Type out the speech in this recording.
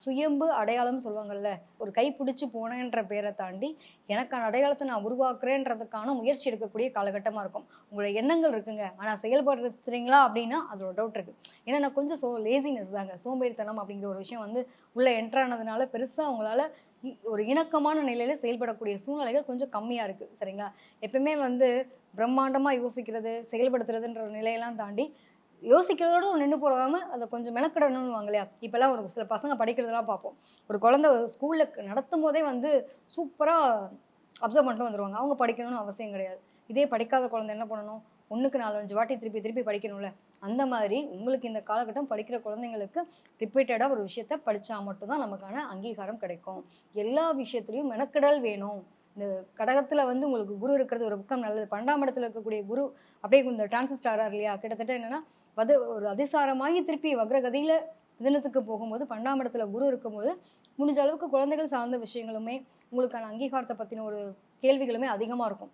சுயம்பு அடையாளம்னு சொல்லுவாங்கல்ல. ஒரு கை பிடிச்சு போனேன்ற பேர தாண்டி, எனக்கான அடையாளத்த நான் உருவாக்குறேன்றதுக்கான முயற்சி எடுக்கக்கூடிய காலகட்டமா இருக்கும். உங்களோட எண்ணங்கள் இருக்குங்க. ஆனா செயல்படுத்துறீங்களா அப்டின்னா, அதுல ஒரு டவுட் இருக்கு. ஏன்னா நான் கொஞ்சம் லேசினஸ் தாங்க. சோம்பேறித்தனம் அப்படிங்கிற ஒரு விஷயம் வந்து உள்ள என்டர் ஆனதுனால, பெருசா உங்களால ஒரு இணக்கமான நிலையில செயல்படக்கூடிய சூழ்நிலைகள் கொஞ்சம் கம்மியா இருக்கு. சரிங்களா? எப்பவுமே வந்து பிரம்மாண்டமா யோசிக்கிறது, செயல்படுத்துறதுன்ற நிலையெல்லாம் தாண்டி யோசிக்கிறதோட நின்னு போகாம, அத கொஞ்சம் மெனக்கிடணுன்னுவாங்க இல்லையா? இப்பலாம் ஒரு சில பசங்க படிக்கிறதெல்லாம் பார்ப்போம். ஒரு குழந்தை ஸ்கூல்ல நடத்தும்போதே வந்து சூப்பரா அப்சர்வ் பண்ணிட்டு வந்துருவாங்க. அவங்க படிக்கணும்னு அவசியம் கிடையாது. இதே படிக்காத குழந்தை என்ன பண்ணணும்? 1க்கு 4, 5 வாட்டி திருப்பி திருப்பி படிக்கணும்ல. அந்த மாதிரி உங்களுக்கு இந்த காலகட்டம் படிக்கிற குழந்தைங்களுக்கு ரிப்பீட்டடா ஒரு விஷயத்த படிச்சா மட்டும் தான் நமக்கான அங்கீகாரம் கிடைக்கும். எல்லா விஷயத்திலயும் மெனக்கெடல் வேணும். இந்த கடகத்துல வந்து உங்களுக்கு குரு இருக்கிறது ஒரு பக்கம் நல்லது. 12ஆம் இடத்துல இருக்கக்கூடிய குரு அப்படியே இந்த டிரான்சிஸ்ட் ஆறார் இல்லையா? கிட்டத்தட்ட என்னன்னா ஒரு அதிசாரமாகி திருப்பி வக்ரகதியில மிதுனத்துக்கு போகும்போது 12ஆம் இடத்துல குரு இருக்கும்போது, முடிஞ்ச அளவுக்கு குழந்தைகள் சார்ந்த விஷயங்களுமே, உங்களுக்கான அங்கீகாரத்த பத்தின ஒரு கேள்விகளுமே அதிகமா இருக்கும்.